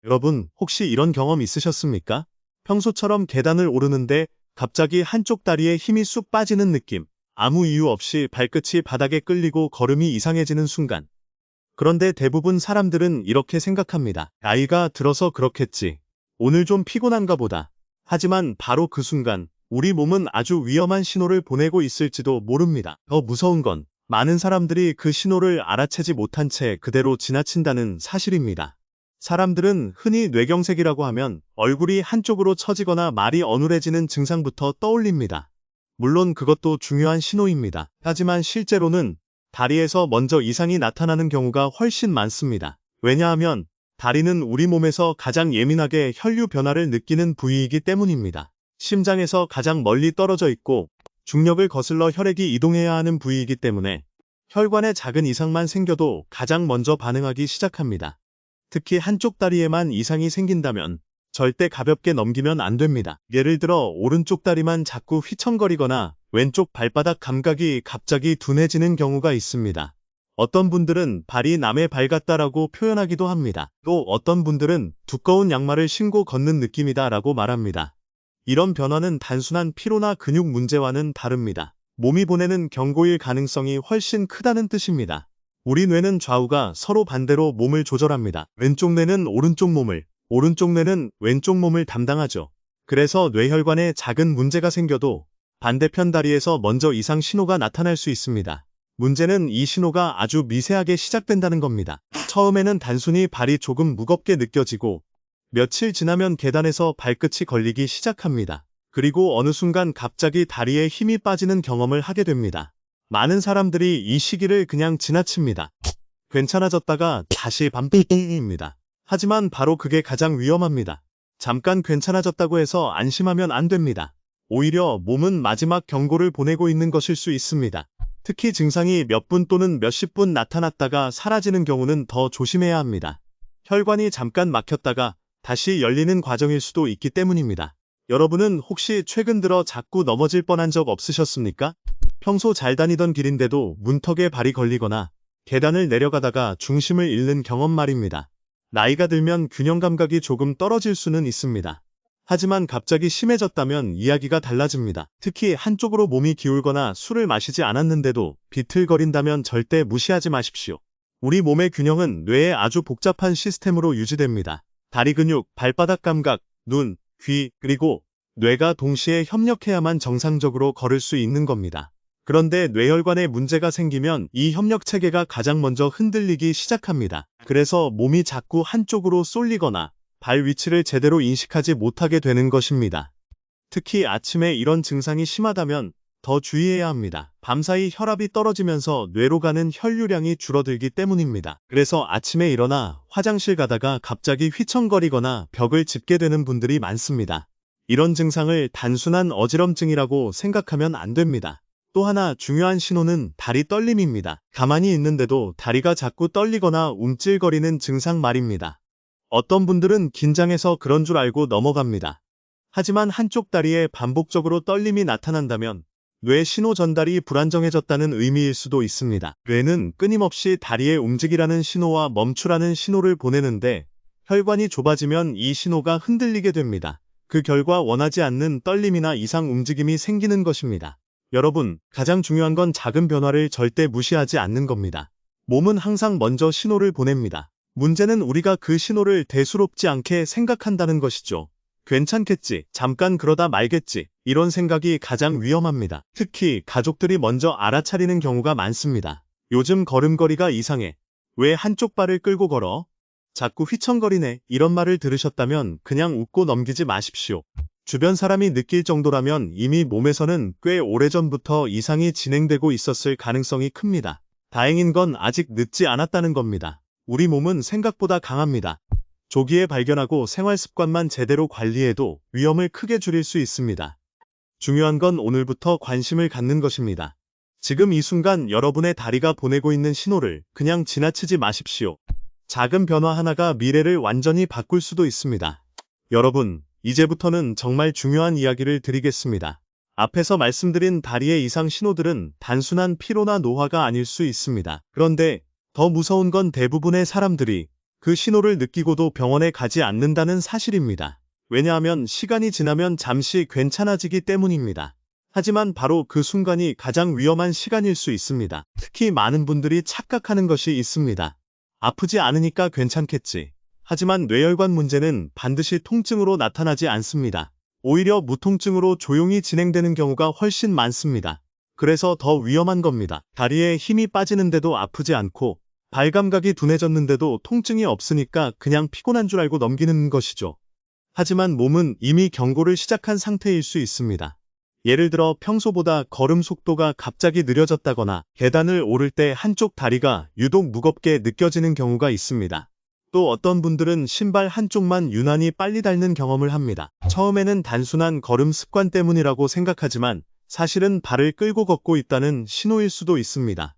여러분, 혹시 이런 경험 있으셨습니까? 평소처럼 계단을 오르는데 갑자기 한쪽 다리에 힘이 쑥 빠지는 느낌. 아무 이유 없이 발끝이 바닥에 끌리고 걸음이 이상해지는 순간. 그런데 대부분 사람들은 이렇게 생각합니다. 나이가 들어서 그렇겠지. 오늘 좀 피곤한가 보다. 하지만 바로 그 순간 우리 몸은 아주 위험한 신호를 보내고 있을지도 모릅니다. 더 무서운 건 많은 사람들이 그 신호를 알아채지 못한 채 그대로 지나친다는 사실입니다. 사람들은 흔히 뇌경색이라고 하면 얼굴이 한쪽으로 처지거나 말이 어눌해지는 증상부터 떠올립니다. 물론 그것도 중요한 신호입니다. 하지만 실제로는 다리에서 먼저 이상이 나타나는 경우가 훨씬 많습니다. 왜냐하면 다리는 우리 몸에서 가장 예민하게 혈류 변화를 느끼는 부위이기 때문입니다. 심장에서 가장 멀리 떨어져 있고 중력을 거슬러 혈액이 이동해야 하는 부위이기 때문에 혈관에 작은 이상만 생겨도 가장 먼저 반응하기 시작합니다. 특히 한쪽 다리에만 이상이 생긴다면 절대 가볍게 넘기면 안 됩니다. 예를 들어 오른쪽 다리만 자꾸 휘청거리거나 왼쪽 발바닥 감각이 갑자기 둔해지는 경우가 있습니다. 어떤 분들은 발이 남의 발 같다라고 표현하기도 합니다. 또 어떤 분들은 두꺼운 양말을 신고 걷는 느낌이다 라고 말합니다. 이런 변화는 단순한 피로나 근육 문제와는 다릅니다. 몸이 보내는 경고일 가능성이 훨씬 크다는 뜻입니다. 우리 뇌는 좌우가 서로 반대로 몸을 조절합니다. 왼쪽 뇌는 오른쪽 몸을, 오른쪽 뇌는 왼쪽 몸을 담당하죠. 그래서 뇌혈관에 작은 문제가 생겨도 반대편 다리에서 먼저 이상 신호가 나타날 수 있습니다. 문제는 이 신호가 아주 미세하게 시작된다는 겁니다. 처음에는 단순히 발이 조금 무겁게 느껴지고 며칠 지나면 계단에서 발끝이 걸리기 시작합니다. 그리고 어느 순간 갑자기 다리에 힘이 빠지는 경험을 하게 됩니다. 많은 사람들이 이 시기를 그냥 지나칩니다. 괜찮아졌다가 다시 반복입니다. 하지만 바로 그게 가장 위험합니다. 잠깐 괜찮아졌다고 해서 안심하면 안 됩니다. 오히려 몸은 마지막 경고를 보내고 있는 것일 수 있습니다. 특히 증상이 몇 분 또는 몇십 분 나타났다가 사라지는 경우는 더 조심해야 합니다. 혈관이 잠깐 막혔다가 다시 열리는 과정일 수도 있기 때문입니다. 여러분은 혹시 최근 들어 자꾸 넘어질 뻔한 적 없으셨습니까? 평소 잘 다니던 길인데도 문턱에 발이 걸리거나 계단을 내려가다가 중심을 잃는 경험 말입니다. 나이가 들면 균형 감각이 조금 떨어질 수는 있습니다. 하지만 갑자기 심해졌다면 이야기가 달라집니다. 특히 한쪽으로 몸이 기울거나 술을 마시지 않았는데도 비틀거린다면 절대 무시하지 마십시오. 우리 몸의 균형은 뇌의 아주 복잡한 시스템으로 유지됩니다. 다리 근육, 발바닥 감각, 눈, 귀, 그리고 뇌가 동시에 협력해야만 정상적으로 걸을 수 있는 겁니다. 그런데 뇌혈관에 문제가 생기면 이 협력 체계가 가장 먼저 흔들리기 시작합니다. 그래서 몸이 자꾸 한쪽으로 쏠리거나 발 위치를 제대로 인식하지 못하게 되는 것입니다. 특히 아침에 이런 증상이 심하다면 더 주의해야 합니다. 밤사이 혈압이 떨어지면서 뇌로 가는 혈류량이 줄어들기 때문입니다. 그래서 아침에 일어나 화장실 가다가 갑자기 휘청거리거나 벽을 짚게 되는 분들이 많습니다. 이런 증상을 단순한 어지럼증이라고 생각하면 안 됩니다. 또 하나 중요한 신호는 다리 떨림입니다. 가만히 있는데도 다리가 자꾸 떨리거나 움찔거리는 증상 말입니다. 어떤 분들은 긴장해서 그런 줄 알고 넘어갑니다. 하지만 한쪽 다리에 반복적으로 떨림이 나타난다면 뇌 신호 전달이 불안정해졌다는 의미일 수도 있습니다. 뇌는 끊임없이 다리의 움직이라는 신호와 멈추라는 신호를 보내는데 혈관이 좁아지면 이 신호가 흔들리게 됩니다. 그 결과 원하지 않는 떨림이나 이상 움직임이 생기는 것입니다. 여러분, 가장 중요한 건 작은 변화를 절대 무시하지 않는 겁니다. 몸은 항상 먼저 신호를 보냅니다. 문제는 우리가 그 신호를 대수롭지 않게 생각한다는 것이죠. 괜찮겠지, 잠깐 그러다 말겠지, 이런 생각이 가장 위험합니다. 특히 가족들이 먼저 알아차리는 경우가 많습니다. 요즘 걸음걸이가 이상해. 왜 한쪽 발을 끌고 걸어? 자꾸 휘청거리네. 이런 말을 들으셨다면 그냥 웃고 넘기지 마십시오. 주변 사람이 느낄 정도라면 이미 몸에서는 꽤 오래전부터 이상이 진행되고 있었을 가능성이 큽니다. 다행인 건 아직 늦지 않았다는 겁니다. 우리 몸은 생각보다 강합니다. 조기에 발견하고 생활 습관만 제대로 관리해도 위험을 크게 줄일 수 있습니다. 중요한 건 오늘부터 관심을 갖는 것입니다. 지금 이 순간 여러분의 다리가 보내고 있는 신호를 그냥 지나치지 마십시오. 작은 변화 하나가 미래를 완전히 바꿀 수도 있습니다. 여러분, 이제부터는 정말 중요한 이야기를 드리겠습니다. 앞에서 말씀드린 다리의 이상 신호들은 단순한 피로나 노화가 아닐 수 있습니다. 그런데 더 무서운 건 대부분의 사람들이 그 신호를 느끼고도 병원에 가지 않는다는 사실입니다. 왜냐하면 시간이 지나면 잠시 괜찮아지기 때문입니다. 하지만 바로 그 순간이 가장 위험한 시간일 수 있습니다. 특히 많은 분들이 착각하는 것이 있습니다. 아프지 않으니까 괜찮겠지. 하지만 뇌혈관 문제는 반드시 통증으로 나타나지 않습니다. 오히려 무통증으로 조용히 진행되는 경우가 훨씬 많습니다. 그래서 더 위험한 겁니다. 다리에 힘이 빠지는데도 아프지 않고 발 감각이 둔해졌는데도 통증이 없으니까 그냥 피곤한 줄 알고 넘기는 것이죠. 하지만 몸은 이미 경고를 시작한 상태일 수 있습니다. 예를 들어 평소보다 걸음 속도가 갑자기 느려졌다거나 계단을 오를 때 한쪽 다리가 유독 무겁게 느껴지는 경우가 있습니다. 또 어떤 분들은 신발 한쪽만 유난히 빨리 닳는 경험을 합니다. 처음에는 단순한 걸음 습관 때문이라고 생각하지만 사실은 발을 끌고 걷고 있다는 신호일 수도 있습니다.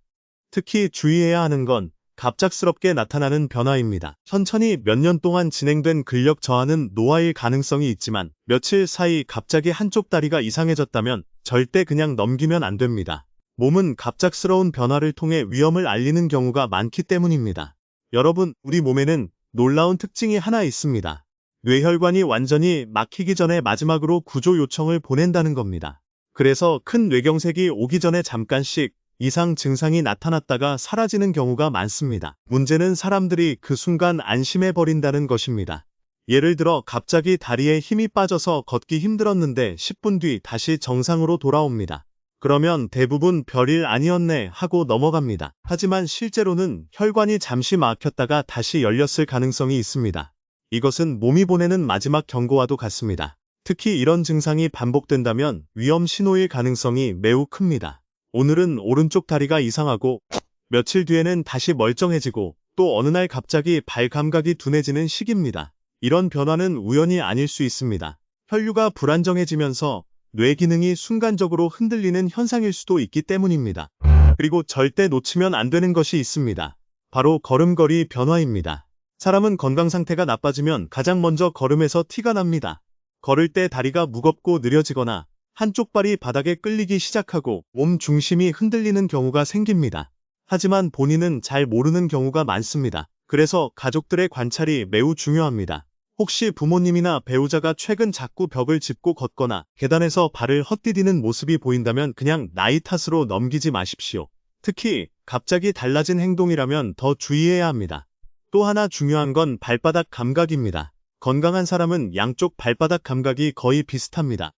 특히 주의해야 하는 건 갑작스럽게 나타나는 변화입니다. 천천히 몇 년 동안 진행된 근력 저하는 노화일 가능성이 있지만 며칠 사이 갑자기 한쪽 다리가 이상해졌다면 절대 그냥 넘기면 안 됩니다. 몸은 갑작스러운 변화를 통해 위험을 알리는 경우가 많기 때문입니다. 여러분, 우리 몸에는 놀라운 특징이 하나 있습니다. 뇌혈관이 완전히 막히기 전에 마지막으로 구조 요청을 보낸다는 겁니다. 그래서 큰 뇌경색이 오기 전에 잠깐씩 이상 증상이 나타났다가 사라지는 경우가 많습니다. 문제는 사람들이 그 순간 안심해버린다는 것입니다. 예를 들어 갑자기 다리에 힘이 빠져서 걷기 힘들었는데 10분 뒤 다시 정상으로 돌아옵니다. 그러면 대부분 별일 아니었네 하고 넘어갑니다. 하지만 실제로는 혈관이 잠시 막혔다가 다시 열렸을 가능성이 있습니다. 이것은 몸이 보내는 마지막 경고와도 같습니다. 특히 이런 증상이 반복된다면 위험 신호일 가능성이 매우 큽니다. 오늘은 오른쪽 다리가 이상하고 며칠 뒤에는 다시 멀쩡해지고 또 어느 날 갑자기 발 감각이 둔해지는 시기입니다. 이런 변화는 우연이 아닐 수 있습니다. 혈류가 불안정해지면서 뇌 기능이 순간적으로 흔들리는 현상일 수도 있기 때문입니다. 그리고 절대 놓치면 안 되는 것이 있습니다. 바로 걸음걸이 변화입니다. 사람은 건강 상태가 나빠지면 가장 먼저 걸음에서 티가 납니다. 걸을 때 다리가 무겁고 느려지거나 한쪽 발이 바닥에 끌리기 시작하고 몸 중심이 흔들리는 경우가 생깁니다. 하지만 본인은 잘 모르는 경우가 많습니다. 그래서 가족들의 관찰이 매우 중요합니다. 혹시 부모님이나 배우자가 최근 자꾸 벽을 짚고 걷거나 계단에서 발을 헛디디는 모습이 보인다면 그냥 나이 탓으로 넘기지 마십시오. 특히 갑자기 달라진 행동이라면 더 주의해야 합니다. 또 하나 중요한 건 발바닥 감각입니다. 건강한 사람은 양쪽 발바닥 감각이 거의 비슷합니다.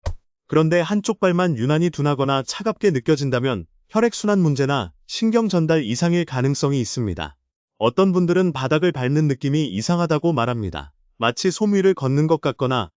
그런데 한쪽 발만 유난히 둔하거나 차갑게 느껴진다면 혈액순환 문제나 신경 전달 이상일 가능성이 있습니다. 어떤 분들은 바닥을 밟는 느낌이 이상하다고 말합니다. 마치 솜 위를 걷는 것 같거나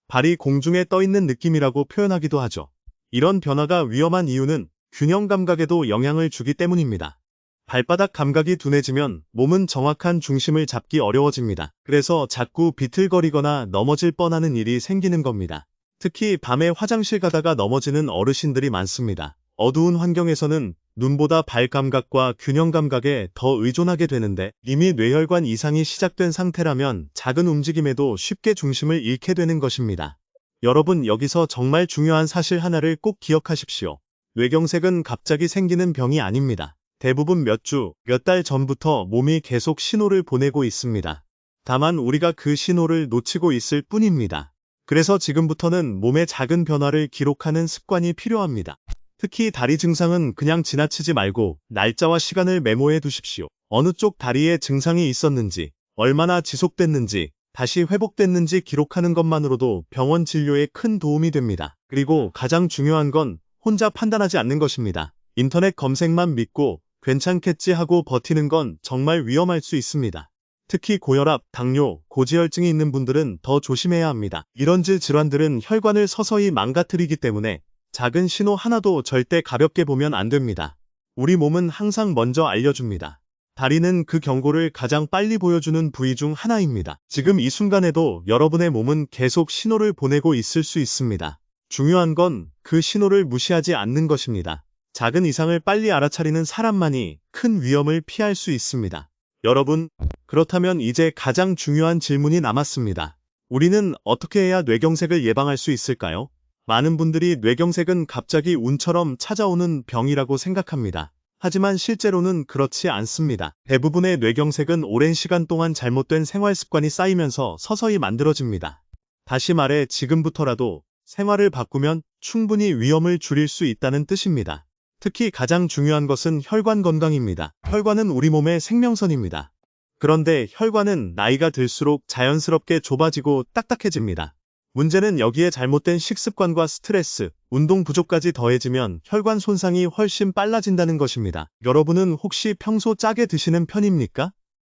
발이 공중에 떠 있는 느낌이라고 표현하기도 하죠. 이런 변화가 위험한 이유는 균형 감각에도 영향을 주기 때문입니다. 발바닥 감각이 둔해지면 몸은 정확한 중심을 잡기 어려워집니다. 그래서 자꾸 비틀거리거나 넘어질 뻔하는 일이 생기는 겁니다. 특히 밤에 화장실 가다가 넘어지는 어르신들이 많습니다. 어두운 환경에서는 눈보다 발 감각과 균형 감각에 더 의존하게 되는데 이미 뇌혈관 이상이 시작된 상태라면 작은 움직임에도 쉽게 중심을 잃게 되는 것입니다. 여러분, 여기서 정말 중요한 사실 하나를 꼭 기억하십시오. 뇌경색은 갑자기 생기는 병이 아닙니다. 대부분 몇 주, 몇 달 전부터 몸이 계속 신호를 보내고 있습니다. 다만 우리가 그 신호를 놓치고 있을 뿐입니다. 그래서 지금부터는 몸의 작은 변화를 기록하는 습관이 필요합니다. 특히 다리 증상은 그냥 지나치지 말고 날짜와 시간을 메모해 두십시오. 어느 쪽 다리에 증상이 있었는지, 얼마나 지속됐는지, 다시 회복됐는지 기록하는 것만으로도 병원 진료에 큰 도움이 됩니다. 그리고 가장 중요한 건 혼자 판단하지 않는 것입니다. 인터넷 검색만 믿고 괜찮겠지 하고 버티는 건 정말 위험할 수 있습니다. 특히 고혈압, 당뇨, 고지혈증이 있는 분들은 더 조심해야 합니다. 이런 질환들은 혈관을 서서히 망가뜨리기 때문에 작은 신호 하나도 절대 가볍게 보면 안 됩니다. 우리 몸은 항상 먼저 알려줍니다. 다리는 그 경고를 가장 빨리 보여주는 부위 중 하나입니다. 지금 이 순간에도 여러분의 몸은 계속 신호를 보내고 있을 수 있습니다. 중요한 건 그 신호를 무시하지 않는 것입니다. 작은 이상을 빨리 알아차리는 사람만이 큰 위험을 피할 수 있습니다. 여러분, 그렇다면 이제 가장 중요한 질문이 남았습니다. 우리는 어떻게 해야 뇌경색을 예방할 수 있을까요? 많은 분들이 뇌경색은 갑자기 운처럼 찾아오는 병이라고 생각합니다. 하지만 실제로는 그렇지 않습니다. 대부분의 뇌경색은 오랜 시간 동안 잘못된 생활 습관이 쌓이면서 서서히 만들어집니다. 다시 말해 지금부터라도 생활을 바꾸면 충분히 위험을 줄일 수 있다는 뜻입니다. 특히 가장 중요한 것은 혈관 건강입니다. 혈관은 우리 몸의 생명선입니다. 그런데 혈관은 나이가 들수록 자연스럽게 좁아지고 딱딱해집니다. 문제는 여기에 잘못된 식습관과 스트레스, 운동 부족까지 더해지면 혈관 손상이 훨씬 빨라진다는 것입니다. 여러분은 혹시 평소 짜게 드시는 편입니까?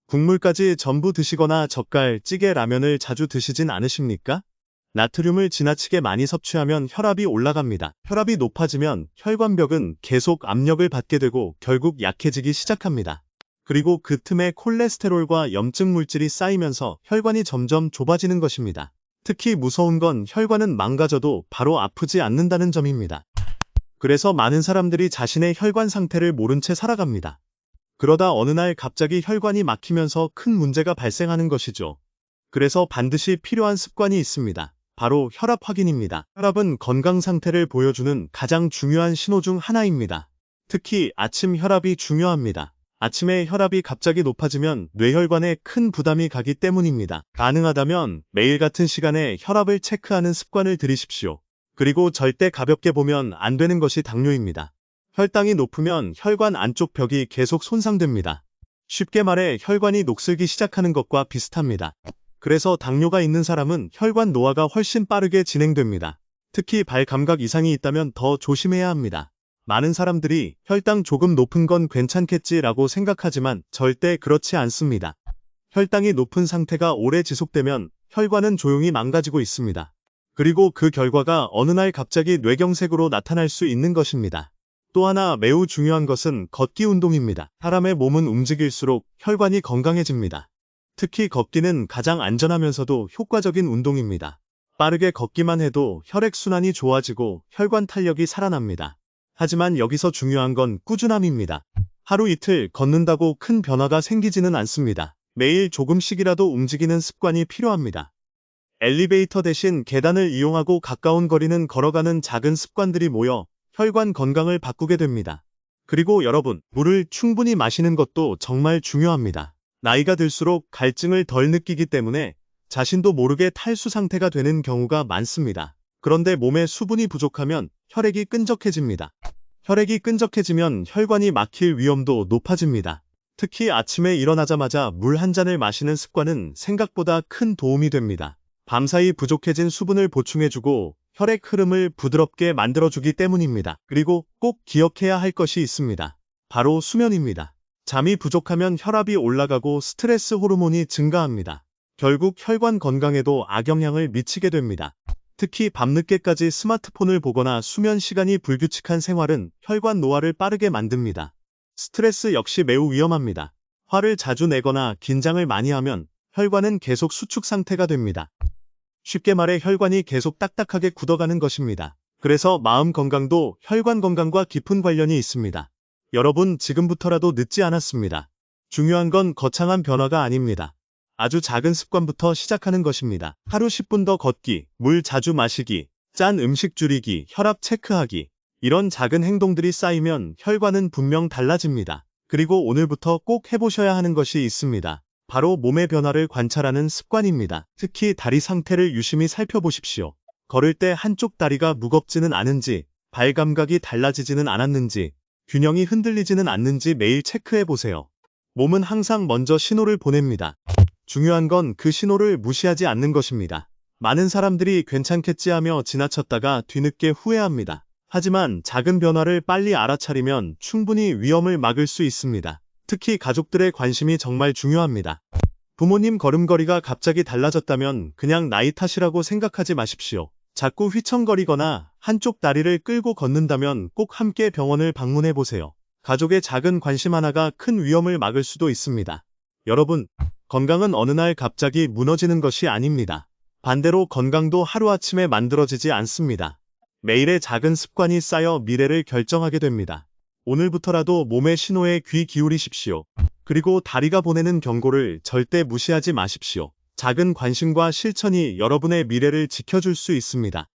국물까지 전부 드시거나 젓갈, 찌개, 라면을 자주 드시진 않으십니까? 나트륨을 지나치게 많이 섭취하면 혈압이 올라갑니다. 혈압이 높아지면 혈관벽은 계속 압력을 받게 되고 결국 약해지기 시작합니다. 그리고 그 틈에 콜레스테롤과 염증 물질이 쌓이면서 혈관이 점점 좁아지는 것입니다. 특히 무서운 건 혈관은 망가져도 바로 아프지 않는다는 점입니다. 그래서 많은 사람들이 자신의 혈관 상태를 모른 채 살아갑니다. 그러다 어느 날 갑자기 혈관이 막히면서 큰 문제가 발생하는 것이죠. 그래서 반드시 필요한 습관이 있습니다. 바로 혈압 확인입니다. 혈압은 건강 상태를 보여주는 가장 중요한 신호 중 하나입니다. 특히 아침 혈압이 중요합니다. 아침에 혈압이 갑자기 높아지면 뇌혈관에 큰 부담이 가기 때문입니다. 가능하다면 매일 같은 시간에 혈압을 체크하는 습관을 들이십시오. 그리고 절대 가볍게 보면 안 되는 것이 당뇨입니다. 혈당이 높으면 혈관 안쪽 벽이 계속 손상됩니다. 쉽게 말해 혈관이 녹슬기 시작하는 것과 비슷합니다. 그래서 당뇨가 있는 사람은 혈관 노화가 훨씬 빠르게 진행됩니다. 특히 발 감각 이상이 있다면 더 조심해야 합니다. 많은 사람들이 혈당 조금 높은 건 괜찮겠지라고 생각하지만 절대 그렇지 않습니다. 혈당이 높은 상태가 오래 지속되면 혈관은 조용히 망가지고 있습니다. 그리고 그 결과가 어느 날 갑자기 뇌경색으로 나타날 수 있는 것입니다. 또 하나 매우 중요한 것은 걷기 운동입니다. 사람의 몸은 움직일수록 혈관이 건강해집니다. 특히 걷기는 가장 안전하면서도 효과적인 운동입니다. 빠르게 걷기만 해도 혈액순환이 좋아지고 혈관 탄력이 살아납니다. 하지만 여기서 중요한 건 꾸준함입니다. 하루 이틀 걷는다고 큰 변화가 생기지는 않습니다. 매일 조금씩이라도 움직이는 습관이 필요합니다. 엘리베이터 대신 계단을 이용하고 가까운 거리는 걸어가는 작은 습관들이 모여 혈관 건강을 바꾸게 됩니다. 그리고 여러분, 물을 충분히 마시는 것도 정말 중요합니다. 나이가 들수록 갈증을 덜 느끼기 때문에 자신도 모르게 탈수 상태가 되는 경우가 많습니다. 그런데 몸에 수분이 부족하면 혈액이 끈적해집니다. 혈액이 끈적해지면 혈관이 막힐 위험도 높아집니다. 특히 아침에 일어나자마자 물 한 잔을 마시는 습관은 생각보다 큰 도움이 됩니다. 밤사이 부족해진 수분을 보충해주고 혈액 흐름을 부드럽게 만들어주기 때문입니다. 그리고 꼭 기억해야 할 것이 있습니다. 바로 수면입니다. 잠이 부족하면 혈압이 올라가고 스트레스 호르몬이 증가합니다. 결국 혈관 건강에도 악영향을 미치게 됩니다. 특히 밤늦게까지 스마트폰을 보거나 수면 시간이 불규칙한 생활은 혈관 노화를 빠르게 만듭니다. 스트레스 역시 매우 위험합니다. 화를 자주 내거나 긴장을 많이 하면 혈관은 계속 수축 상태가 됩니다. 쉽게 말해 혈관이 계속 딱딱하게 굳어가는 것입니다. 그래서 마음 건강도 혈관 건강과 깊은 관련이 있습니다. 여러분, 지금부터라도 늦지 않았습니다. 중요한 건 거창한 변화가 아닙니다. 아주 작은 습관부터 시작하는 것입니다. 하루 10분 더 걷기, 물 자주 마시기, 짠 음식 줄이기, 혈압 체크하기. 이런 작은 행동들이 쌓이면 혈관은 분명 달라집니다. 그리고 오늘부터 꼭 해보셔야 하는 것이 있습니다. 바로 몸의 변화를 관찰하는 습관입니다. 특히 다리 상태를 유심히 살펴보십시오. 걸을 때 한쪽 다리가 무겁지는 않은지, 발 감각이 달라지지는 않았는지, 균형이 흔들리지는 않는지 매일 체크해보세요. 몸은 항상 먼저 신호를 보냅니다. 중요한 건 그 신호를 무시하지 않는 것입니다. 많은 사람들이 괜찮겠지 하며 지나쳤다가 뒤늦게 후회합니다. 하지만 작은 변화를 빨리 알아차리면 충분히 위험을 막을 수 있습니다. 특히 가족들의 관심이 정말 중요합니다. 부모님 걸음걸이가 갑자기 달라졌다면 그냥 나이 탓이라고 생각하지 마십시오. 자꾸 휘청거리거나 한쪽 다리를 끌고 걷는다면 꼭 함께 병원을 방문해 보세요. 가족의 작은 관심 하나가 큰 위험을 막을 수도 있습니다. 여러분, 건강은 어느 날 갑자기 무너지는 것이 아닙니다. 반대로 건강도 하루아침에 만들어지지 않습니다. 매일의 작은 습관이 쌓여 미래를 결정하게 됩니다. 오늘부터라도 몸의 신호에 귀 기울이십시오. 그리고 다리가 보내는 경고를 절대 무시하지 마십시오. 작은 관심과 실천이 여러분의 미래를 지켜줄 수 있습니다.